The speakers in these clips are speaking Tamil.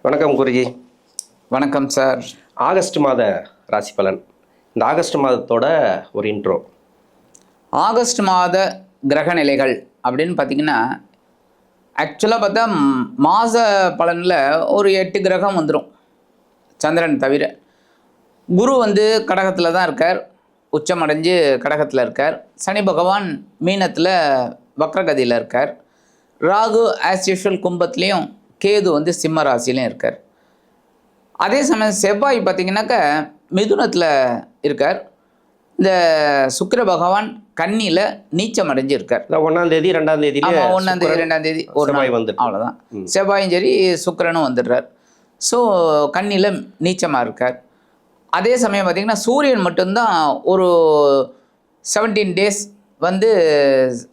வணக்கம் குருஜி. வணக்கம் சார். ஆகஸ்ட் மாத ராசி பலன். இந்த ஆகஸ்ட் மாதத்தோட ஒரு இன்ட்ரோ. ஆகஸ்ட் மாத கிரக நிலைகள் அப்படின்னு பார்த்தீங்கன்னா, ஆக்சுவலாக பார்த்தா மாத பலனில் ஒரு 8 கிரகம் வந்துடும், சந்திரன் தவிர. குரு வந்து கடகத்தில் தான் இருக்கார், உச்சமடைஞ்சு கடகத்தில் இருக்கார். சனி பகவான் மீனத்தில் வக்ரகதியில் இருக்கார். ராகு ஆஸ் யூஷுவல் கும்பத்துலேயும், கேது வந்து சிம்ம ராசிலையும் இருக்கார். அதே சமயம் செவ்வாய் பார்த்திங்கனாக்கா மிதுனத்தில் இருக்கார். இந்த சுக்கிர பகவான் கன்னியில் நீச்சம் அடைஞ்சிருக்கார். 1ஆம் தேதி 2ஆம் தேதி 1ஆம் தேதி 2ஆம் தேதி ஒரு நாள் வந்து அவ்வளோதான். செவ்வாயும் சரி சுக்கிரனும் வந்துடுறார். ஸோ கன்னியில் நீச்சமாக இருக்கார். அதே சமயம் பார்த்திங்கன்னா சூரியன் மட்டும்தான் ஒரு 17 டேஸ் வந்து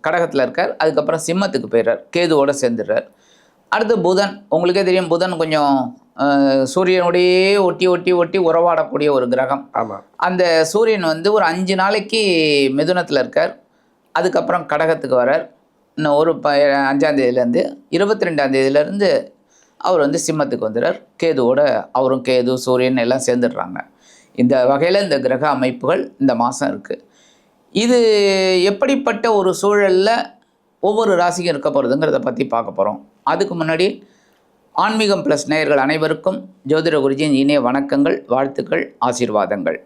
கடகத்தில் இருக்கார். அதுக்கப்புறம் சிம்மத்துக்கு போயிடுறார், கேதுவோடு சேர்ந்துடுறார். அடுத்து புதன், உங்களுக்கே தெரியும், புதன் கொஞ்சம் சூரியனுடையே ஒட்டி ஒட்டி ஒட்டி உறவாடக்கூடிய ஒரு கிரகம். ஆமாம். அந்த சூரியன் வந்து ஒரு 5 நாளைக்கு மிதுனத்தில் இருக்கார். அதுக்கப்புறம் கடகத்துக்கு வரார். இன்னும் ஒரு 5ஆம் தேதியிலேருந்து 22ஆம் தேதியிலேருந்து அவர் வந்து சிம்மத்துக்கு வந்துடுறார். கேதுவோட அவரும் கேது சூரியன் எல்லாம் சேர்ந்துடுறாங்க. இந்த வகையில் இந்த கிரக அமைப்புகள் இந்த மாதம் இருக்குது. இது எப்படிப்பட்ட ஒரு சூழலில் ஒவ்வொரு ராசிக்கும் இருக்க போகிறதுங்கிறத பற்றி பார்க்க போகிறோம். அதுக்கு முன்னாடி ஆன்மீகம் ப்ளஸ் நேயர்கள் அனைவருக்கும் ஜோதிட குருஜியின் இனிய வணக்கங்கள், வாழ்த்துக்கள், ஆசீர்வாதங்கள்.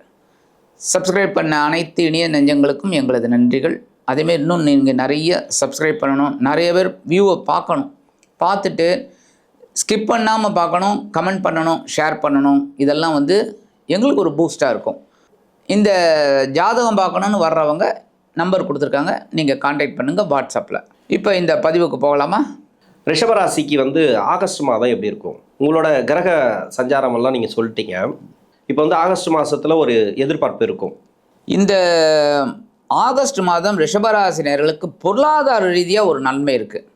சப்ஸ்கிரைப் பண்ண அனைத்து இனிய நெஞ்சங்களுக்கும் எங்களது நன்றிகள். அதேமாதிரி இன்னும் நீங்கள் நிறைய சப்ஸ்கிரைப் பண்ணணும், நிறைய பேர் வியூவை பார்க்கணும், பார்த்துட்டு ஸ்கிப் பண்ணாமல் பார்க்கணும், கமெண்ட் பண்ணணும், ஷேர் பண்ணணும். இதெல்லாம் வந்து எங்களுக்கு ஒரு பூஸ்டாக இருக்கும். இந்த ஜாதகம் பார்க்கணுன்னு வர்றவங்க நம்பர் கொடுத்துருக்காங்க, நீங்கள் கான்டாக்ட் பண்ணுங்கள் வாட்ஸ்அப்பில். இப்போ இந்த பதிவுக்கு போகலாமா? ரிஷபராசிக்கு வந்து ஆகஸ்ட் மாதம் எப்படி இருக்கும்? உங்களோட கிரக சஞ்சாரமெல்லாம் நீங்கள் சொல்லிட்டீங்க. இப்போ வந்து ஆகஸ்ட் மாதத்தில் ஒரு எதிர்பார்ப்பு இருக்கும். இந்த ஆகஸ்ட் மாதம் ரிஷபராசினியர்களுக்கு பொருளாதார ரீதியாக ஒரு நன்மை இருக்குது.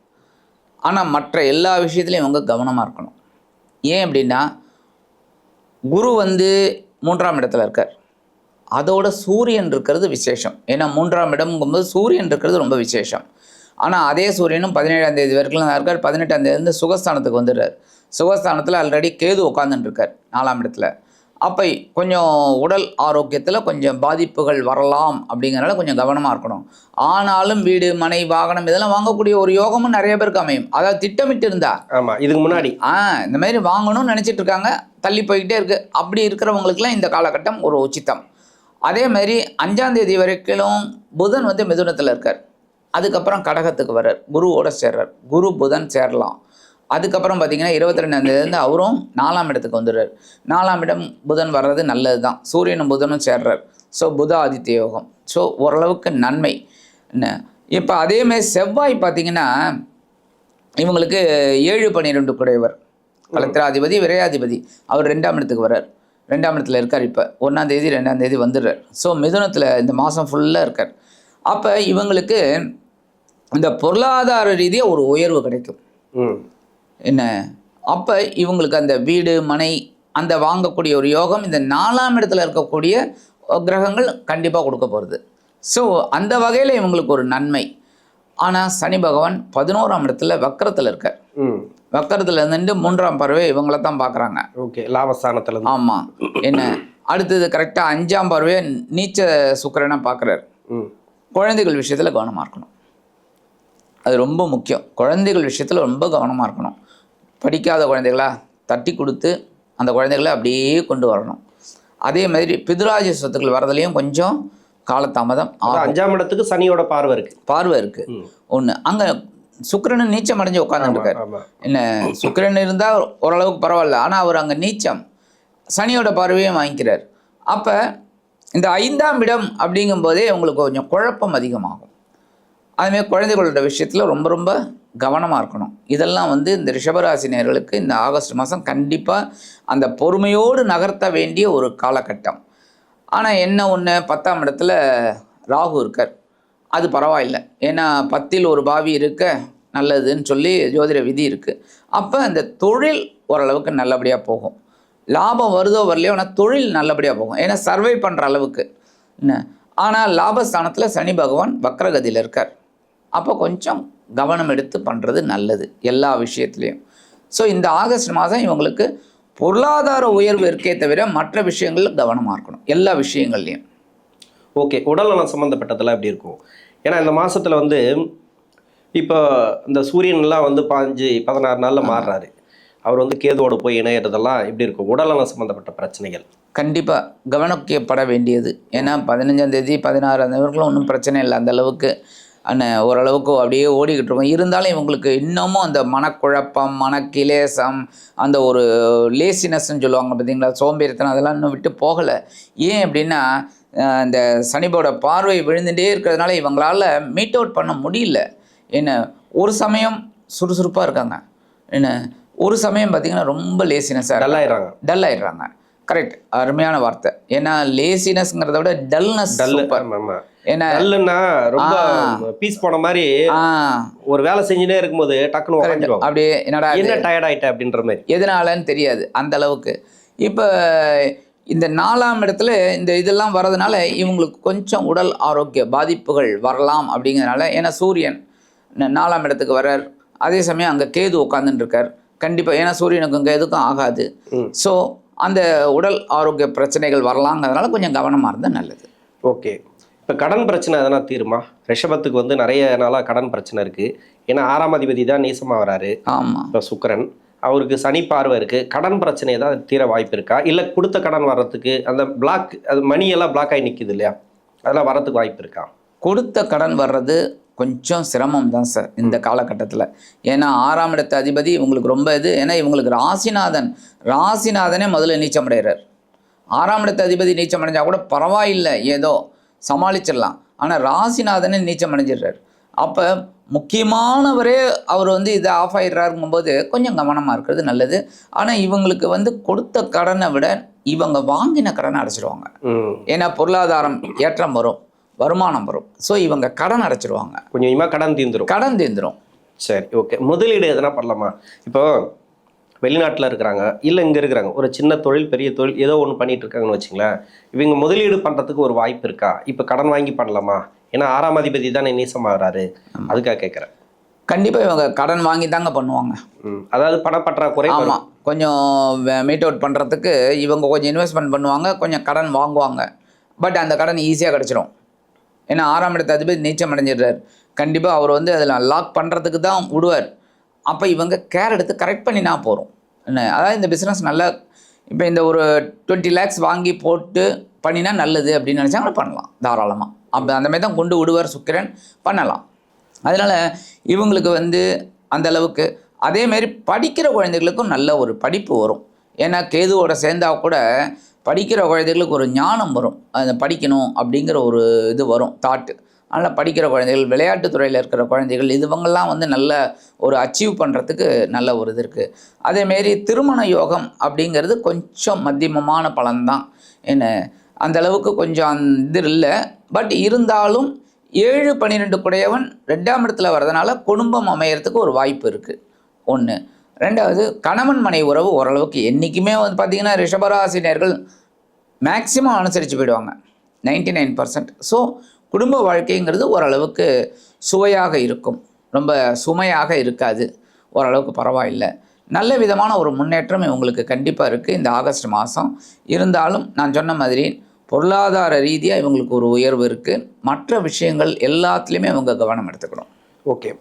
ஆனால் மற்ற எல்லா விஷயத்துலையும் இவங்க கவனமாக இருக்கணும். ஏன் அப்படின்னா, குரு வந்து 3ஆம் இடத்துல இருக்கார். அதோட சூரியன் இருக்கிறது விசேஷம். ஏன்னா 3ஆம் இடம்ங்கும்போது சூரியன் இருக்கிறது ரொம்ப விசேஷம். ஆனால் அதே சூரியனும் 17ஆம் தேதி வரைக்கும் தான் இருக்கார். 18ஆம் தேதி சுகஸ்தானத்துக்கு வந்துடுறார். சுகஸ்தானத்தில் ஆல்ரெடி கேது உட்காந்துட்டுருக்கார் 4ஆம் இடத்துல. அப்போ கொஞ்சம் உடல் ஆரோக்கியத்தில் கொஞ்சம் பாதிப்புகள் வரலாம். அப்படிங்கிறனால கொஞ்சம் கவனமாக இருக்கணும். ஆனாலும் வீடு மனை வாகனம் இதெல்லாம் வாங்கக்கூடிய ஒரு யோகமும் நிறைய பேருக்கு அமையும். அதாவது திட்டமிட்டு இருந்தா. ஆமாம், இதுக்கு முன்னாடி இந்த மாதிரி வாங்கணும்னு நினச்சிட்டு இருக்காங்க, தள்ளி போய்கிட்டே இருக்குது. அப்படி இருக்கிறவங்களுக்குலாம் இந்த காலகட்டம் ஒரு உச்சித்தம். அதே மாதிரி 5ஆம் தேதி வரைக்கும் புதன் வந்து மிதுனத்தில் இருக்கார். அதுக்கப்புறம் கடகத்துக்கு வர்றார், குருவோட சேர்றார். குரு புதன் சேரலாம். அதுக்கப்புறம் பார்த்திங்கன்னா 22ஆம் தேதியிலேருந்து அவரும் 4ஆம் இடத்துக்கு வந்துடுறார். 4ஆம் இடம் புதன் வர்றது நல்லது தான். சூரியனும் புதனும் சேர்றார். ஸோ புத ஆதித்ய யோகம். ஸோ ஓரளவுக்கு நன்மை. என்ன இப்போ அதேமாதிரி செவ்வாய் பார்த்திங்கன்னா இவங்களுக்கு 7-12 குடையவர், கலத்திராதிபதி விரையாதிபதி. அவர் 2ஆம் இடத்துக்கு வர்றார். 2ஆம் இடத்துல இருக்கார். இப்போ 1ஆம் தேதி 2ஆம் தேதி வந்துடுறார். ஸோ மிதுனத்தில் இந்த மாதம் ஃபுல்லாக இருக்கார். அப்போ இவங்களுக்கு இந்த பொருளாதார ரீதியாக ஒரு உயர்வு கிடைக்கும். என்ன அப்போ இவங்களுக்கு அந்த வீடு மனை அந்த வாங்கக்கூடிய ஒரு யோகம் இந்த 4ஆம் இடத்துல இருக்கக்கூடிய கிரகங்கள் கண்டிப்பாக கொடுக்க போகிறது. ஸோ அந்த வகையில் இவங்களுக்கு ஒரு நன்மை. ஆனால் சனி பகவான் 11ஆம் இடத்துல வக்கரத்தில் இருக்கார். வக்கரத்தில் இருந்துட்டு 3ஆம் பார்வை இவங்கள தான் பார்க்குறாங்க. ஓகே, லாபஸ்தானத்தில். ஆமாம். என்ன அடுத்தது கரெக்டாக 5ஆம் பார்வையை நீச்ச சுக்கிரனை பார்க்குறாரு. குழந்தைகள் விஷயத்தில் கவனமாக இருக்கணும். அது ரொம்ப முக்கியம். குழந்தைகள் விஷயத்தில் ரொம்ப கவனமாக இருக்கணும். படிக்காத குழந்தைகளா தட்டி கொடுத்து அந்த குழந்தைகளை அப்படியே கொண்டு வரணும். அதே மாதிரி பிதுராஜ சொத்துக்கள் வரதுலேயும் கொஞ்சம் காலதாமதம். 5ஆம் இடத்துக்கு சனியோட பார்வை இருக்குது. ஒன்று அங்கே சுக்கிரன் நீச்சம் அடைஞ்சு உட்காந்துருக்காரு. என்ன சுக்கிரன் இருந்தால் ஓரளவுக்கு பரவாயில்ல. ஆனால் அவர் அங்கே நீச்சம் சனியோட பார்வையும் வாங்கிக்கிறார். அப்போ இந்த 5ஆம் இடம் அப்படிங்கும்போதே உங்களுக்கு கொஞ்சம் குழப்பம் அதிகமாகும். அதுமாதிரி குழந்தைகளோட விஷயத்தில் ரொம்ப ரொம்ப கவனமாக இருக்கணும். இதெல்லாம் வந்து இந்த ரிஷபராசினியர்களுக்கு இந்த ஆகஸ்ட் மாதம் கண்டிப்பாக அந்த பொறுமையோடு நகர்த்த வேண்டிய ஒரு காலகட்டம். ஆனால் என்ன ஒன்று, 10ஆம் இடத்துல ராகு இருக்கார். அது பரவாயில்லை. ஏன்னா 10இல் ஒரு பாவி இருக்க நல்லதுன்னு சொல்லி ஜோதிட விதி இருக்குது. அப்போ அந்த தொழில் ஓரளவுக்கு நல்லபடியாக போகும். லாபம் வருதோ வரலையோ, ஆனால் தொழில் நல்லபடியாக போகும். ஏன்னா சர்வை பண்ணுற அளவுக்கு என்ன. ஆனால் லாபஸ்தானத்தில் சனி பகவான் வக்ரகதியில் இருக்கார். அப்போ கொஞ்சம் கவனம் எடுத்து பண்ணுறது நல்லது எல்லா விஷயத்துலேயும். ஸோ இந்த ஆகஸ்ட் மாதம் இவங்களுக்கு பொருளாதார உயர்வு இருக்கே தவிர மற்ற விஷயங்களில் கவனமாக இருக்கணும், எல்லா விஷயங்கள்லையும். ஓகே, உடல்நலம் சம்மந்தப்பட்டதெல்லாம் எப்படி இருக்கும்? ஏன்னா இந்த மாசத்துல வந்து இப்போ இந்த சூரியன்லாம் வந்து 15-16 நாள்ல மாறுறாரு. அவர் வந்து கேதுவோட போய் இணையறதெல்லாம் எப்படி இருக்கும்? உடல்நலம் சம்மந்தப்பட்ட பிரச்சனைகள் கண்டிப்பாக கவனிக்கப்பட வேண்டியது. ஏன்னா 15ஆம் தேதி 16ஆம் தேதி ஒன்றும் பிரச்சனை இல்லை, அந்த அளவுக்கு ஓரளவுக்கு அப்படியே ஓடிக்கிட்டு இருக்கோம். இருந்தாலும் இவங்களுக்கு இன்னமும் அந்த மனக்குழப்பம், மனக்கிலேசம், அந்த ஒரு லேசினஸ்ன்னு சொல்லுவாங்க பார்த்தீங்களா, சோம்பேறித்தனம், அதெல்லாம் இன்னும் விட்டு போகலை. ஏன் அப்படின்னா இந்த சனியோட பார்வை விழுந்துட்டே இருக்கிறதுனால இவங்களால மீட் அவுட் பண்ண முடியல. என்ன ஒரு சமயம் சுறுசுறுப்பாக இருக்காங்க, என்ன ஒரு சமயம் பார்த்திங்கன்னா ரொம்ப லேசினஸாக டல் ஆயிடுறாங்க. கரெக்ட், அருமையான வார்த்தை. ஏன்னா லேசினஸ்ங்கிறத விட டல்னஸ். ஏன்னா ரொம்ப பீஸ் போன மாதிரி ஒரு வேலை செஞ்சுட்டே இருக்கும்போது டக்குனு உடைஞ்சிரும். அப்படியே என்னடா என்ன டயர்ட் ஆயிட்ட அப்படின்ற மாதிரி, எதனாலன்னு தெரியாது அந்த அளவுக்கு. இப்போ இந்த 4ஆம் இடத்துல இந்த இதெல்லாம் வர்றதுனால இவங்களுக்கு கொஞ்சம் உடல் ஆரோக்கிய பாதிப்புகள் வரலாம் அப்படிங்கிறதுனால. ஏன்னா சூரியன் 4ஆம் இடத்துக்கு வர்றார், அதே சமயம் அங்கே கேது உட்காந்துட்டு இருக்கார். கண்டிப்பாக ஏன்னா சூரியனுக்கும் கேதுக்கும் ஆகாது. ஸோ அந்த உடல் ஆரோக்கிய பிரச்சனைகள் வரலாங்கிறதுனால கொஞ்சம் கவனமாக இருந்தால் நல்லது. ஓகே, இப்போ கடன் பிரச்சனை எதனா தீருமா? ரிஷபத்துக்கு வந்து நிறைய நாளாக கடன் பிரச்சனை இருக்குது. ஏன்னா 6ஆம் அதிபதி தான் நீசமாக வராரு. ஆமாம், இப்போ சுக்கிரன், அவருக்கு சனி பார்வை இருக்குது. கடன் பிரச்சனை ஏதாவது தீர வாய்ப்பு இருக்கா? இல்லை கொடுத்த கடன் வர்றதுக்கு அந்த பிளாக், அது மணியெல்லாம் பிளாக் ஆகி நிற்கிது இல்லையா, அதெல்லாம் வர்றதுக்கு வாய்ப்பு இருக்கா? கொடுத்த கடன் வர்றது கொஞ்சம் சிரமம் தான் சார் இந்த காலகட்டத்தில். ஏன்னா 6ஆம் இடத்து அதிபதி இவங்களுக்கு ரொம்ப இது. ஏன்னா இவங்களுக்கு ராசிநாதனே முதல்ல நீச்சம் அடைகிறார். 6ஆம் இடத்து அதிபதி நீச்சம் அடைஞ்சால் கூட பரவாயில்லை, ஏதோ சமாளிச்சிடலாம். ஆனால் ராசிநாதனே நீச்சம் அடைஞ்சிடுறார். அப்போ முக்கியமானவரே அவர் வந்து இதை ஆஃப் ஆகிடுறாருங்கும்போது கொஞ்சம் கவனமாக இருக்கிறது நல்லது. ஆனால் இவங்களுக்கு வந்து கொடுத்த கடனை விட இவங்க வாங்கின கடனை அடைச்சிடுவாங்க. ஏன்னா பொருளாதாரம் ஏற்றம் வரும், வருமானம் வரும். ஸோ இவங்க கடன் அடைச்சிடுவாங்க, கொஞ்சமாக கடன் தீர்ந்துடும். சரி, ஓகே. முதலீடு எதனா பண்ணலாமா? இப்போ வெளிநாட்டில் இருக்கிறாங்க, இல்லை இங்கே இருக்கிறாங்க, ஒரு சின்ன தொழில் பெரிய தொழில் ஏதோ ஒன்று பண்ணிட்டு இருக்காங்கன்னு வச்சுங்களேன், இவங்க முதலீடு பண்ணுறதுக்கு ஒரு வாய்ப்பு இருக்கா? இப்போ கடன் வாங்கி பண்ணலாமா? ஏன்னா 6ஆம் அதிபதி தானே நீசமாகறாரு, அதுக்காக கேட்குறேன். கண்டிப்பாக இவங்க கடன் வாங்கி தாங்க பண்ணுவாங்க. அதாவது பணப்பற்றாக்குறை. ஆமாம், கொஞ்சம் மீட் அவுட் பண்ணுறதுக்கு இவங்க கொஞ்சம் இன்வெஸ்ட்மெண்ட் பண்ணுவாங்க, கொஞ்சம் கடன் வாங்குவாங்க. பட் அந்த கடன் ஈஸியாக கிடச்சிரும். ஏன்னா 6ஆம் இடத்து அதிபதி நீச்சம் அடைஞ்சிடுறார். கண்டிப்பாக அவர் வந்து அதில் லாக் பண்ணுறதுக்கு தான் விடுவார். அப்போ இவங்க கேர் எடுத்து கரெக்ட் பண்ணினா போகிறோம். என்ன அதாவது இந்த பிஸ்னஸ் நல்லா, இப்போ இந்த ஒரு 20 lakhs வாங்கி போட்டு பண்ணினா நல்லது அப்படின்னு நினச்சாங்கன்னா பண்ணலாம் தாராளமாக. அப்போ அந்த மாதிரி தான் கொண்டு விடுவார் சுக்கிரன், பண்ணலாம். அதனால் இவங்களுக்கு வந்து அந்த அளவுக்கு. அதேமாரி படிக்கிற குழந்தைகளுக்கும் நல்ல ஒரு படிப்பு வரும். ஏன்னா கேதுவோட சேர்ந்தால் கூட படிக்கிற குழந்தைகளுக்கு ஒரு ஞானம் வரும், அதை படிக்கணும் அப்படிங்கிற ஒரு இது வரும், தாட்டு. அதனால் படிக்கிற குழந்தைகள், விளையாட்டுத்துறையில் இருக்கிற குழந்தைகள், இதுவங்கெல்லாம் வந்து நல்ல ஒரு அச்சீவ் பண்ணுறதுக்கு நல்ல ஒரு இது இருக்குது. அதேமாரி திருமண யோகம் அப்படிங்கிறது கொஞ்சம் மத்தியமமான பலன்தான். என்ன அந்தளவுக்கு கொஞ்சம் இது இல்லை. பட் இருந்தாலும் 7-12 குடையவன் 2ஆம் இடத்துல வர்றதுனால குடும்பம் அமையறதுக்கு ஒரு வாய்ப்பு இருக்குது. ஒன்று. ரெண்டாவது, கணவன் மனை உறவு ஓரளவுக்கு என்றைக்குமே வந்து பார்த்திங்கன்னா ரிஷபராசினியர்கள் மேக்சிமம் அனுசரித்து போயிடுவாங்க, 99%. ஸோ குடும்ப வாழ்க்கைங்கிறது ஓரளவுக்கு சுவையாக இருக்கும், ரொம்ப சுமையாக இருக்காது, ஓரளவுக்கு பரவாயில்லை. நல்ல விதமான ஒரு முன்னேற்றம் இவங்களுக்கு கண்டிப்பாக இருக்குது இந்த ஆகஸ்ட் மாதம். இருந்தாலும் நான் சொன்ன மாதிரி பொருளாதார ரீதியாக இவங்களுக்கு ஒரு உயர்வு இருக்குது. மற்ற விஷயங்கள் எல்லாத்துலேயுமே இவங்க கவனம் எடுத்துக்கணும். ஓகே,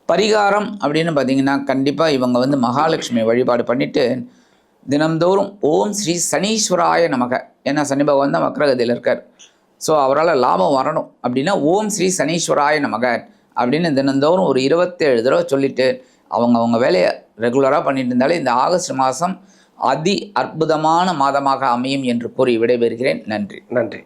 பரிகாரம் அப்படின்னு பார்த்தீங்கன்னா கண்டிப்பாக இவங்க வந்து மகாலட்சுமி வழிபாடு பண்ணிவிட்டு தினம்தோறும் ஓம் ஸ்ரீ சனீஸ்வராய நமக, ஏன்னா சனி பகவான் தான் வக்ரகதியில் இருக்கார். ஸோ அவரால் லாபம் வரணும் அப்படின்னா ஓம் ஸ்ரீ சனீஸ்வராய நமக அப்படின்னு தினந்தோறும் ஒரு 27 தடவை சொல்லிவிட்டு அவங்க வேலையை ரெகுலராக பண்ணிட்டு இருந்தாலே இந்த ஆகஸ்ட் மாதம் அதி அற்புதமான மாதமாக அமையும் என்று கூறி விடைபெறுகிறேன். நன்றி.